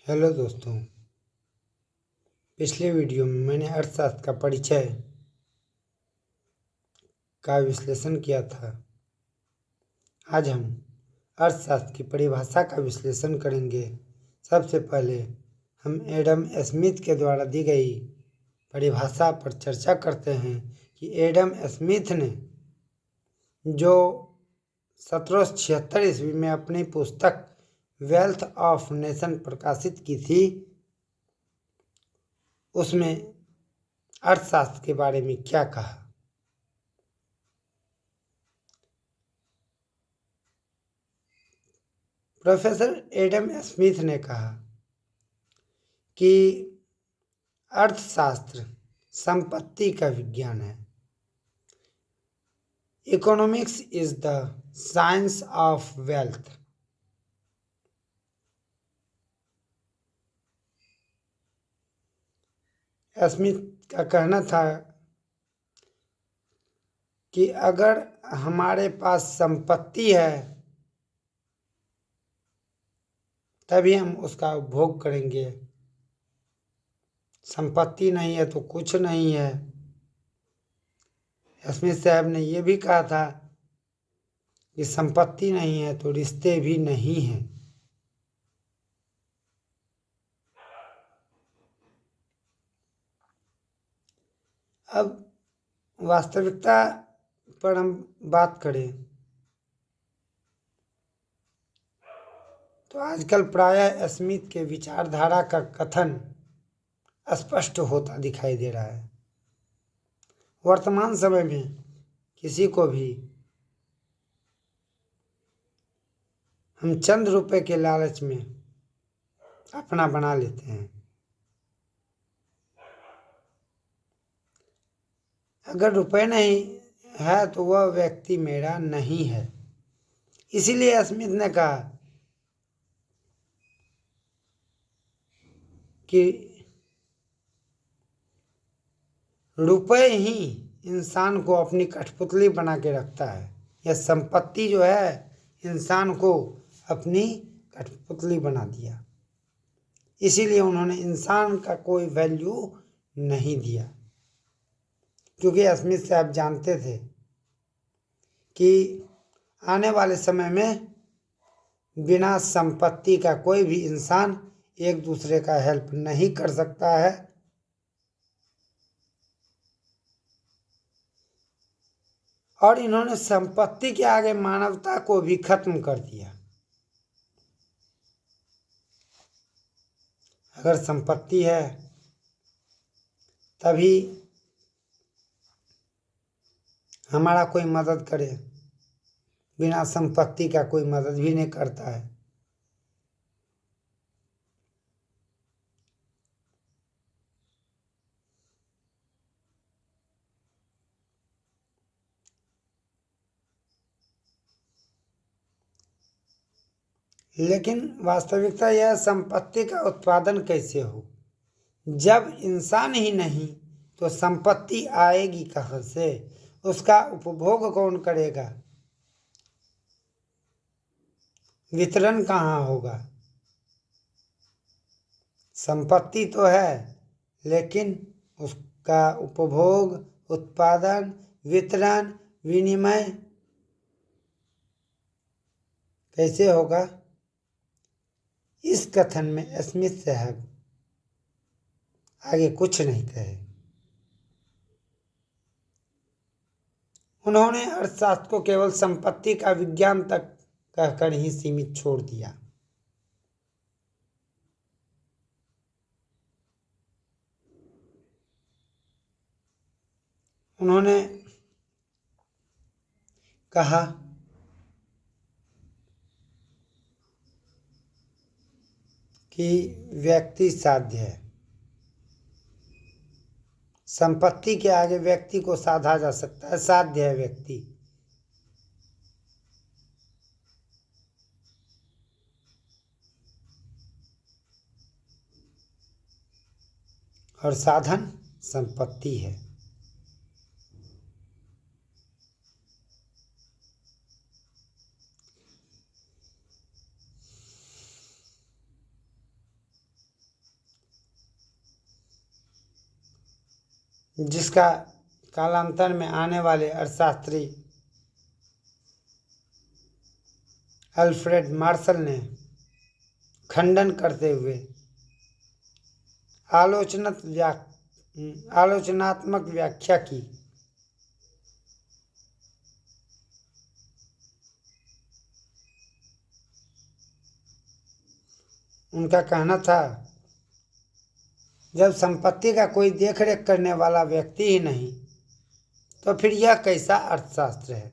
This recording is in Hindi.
हेलो दोस्तों। पिछले वीडियो में मैंने अर्थशास्त्र का परिचय का विश्लेषण किया था। आज हम अर्थशास्त्र की परिभाषा का विश्लेषण करेंगे। सबसे पहले हम एडम स्मिथ के द्वारा दी गई परिभाषा पर चर्चा करते हैं कि एडम स्मिथ ने जो 1776 ईस्वी में अपनी पुस्तक वेल्थ ऑफ नेशन प्रकाशित की थी, उसमें अर्थशास्त्र के बारे में क्या कहा। प्रोफेसर एडम स्मिथ ने कहा कि अर्थशास्त्र संपत्ति का विज्ञान है। Economics is the science of wealth. Smith का कहना था कि अगर हमारे पास संपत्ति है तभी हम उसका उपभोग करेंगे, संपत्ति नहीं है तो कुछ नहीं है। स्मिथ साहब ने यह भी कहा था कि संपत्ति नहीं है तो रिश्ते भी नहीं हैं। अब वास्तविकता पर हम बात करें तो आजकल प्रायः स्मिथ के विचारधारा का कथन स्पष्ट होता दिखाई दे रहा है। वर्तमान समय में किसी को भी हम चंद रुपए के लालच में अपना बना लेते हैं। अगर रुपए नहीं है तो वह व्यक्ति मेरा नहीं है। इसीलिए स्मिथ ने कहा कि रुपए ही इंसान को अपनी कठपुतली बना के रखता है। यह संपत्ति जो है इंसान को अपनी कठपुतली बना दिया। इसीलिए उन्होंने इंसान का कोई वैल्यू नहीं दिया, क्योंकि स्मिथ साहब जानते थे कि आने वाले समय में बिना संपत्ति का कोई भी इंसान एक दूसरे का हेल्प नहीं कर सकता है। और इन्होंने संपत्ति के आगे मानवता को भी खत्म कर दिया। अगर संपत्ति है तभी हमारा कोई मदद करे, बिना संपत्ति का कोई मदद भी नहीं करता है। लेकिन वास्तविकता यह संपत्ति का उत्पादन कैसे हो? जब इंसान ही नहीं तो संपत्ति आएगी कहाँ से? उसका उपभोग कौन करेगा? वितरण कहाँ होगा? संपत्ति तो है लेकिन उसका उपभोग, उत्पादन, वितरण, विनिमय कैसे होगा? इस कथन में स्मिथ साहब आगे कुछ नहीं कहे। उन्होंने अर्थशास्त्र को केवल संपत्ति का विज्ञान तक कहकर ही सीमित छोड़ दिया। उन्होंने कहा कि व्यक्ति साध्य है। संपत्ति के आगे व्यक्ति को साधा जा सकता है, साध्य है व्यक्ति। और साधन संपत्ति है। जिसका कालांतर में आने वाले अर्थशास्त्री अल्फ्रेड मार्शल ने खंडन करते हुए आलोचनात्मक व्याख्या की। उनका कहना था, जब संपत्ति का कोई देखरेख करने वाला व्यक्ति ही नहीं तो फिर यह कैसा अर्थशास्त्र है।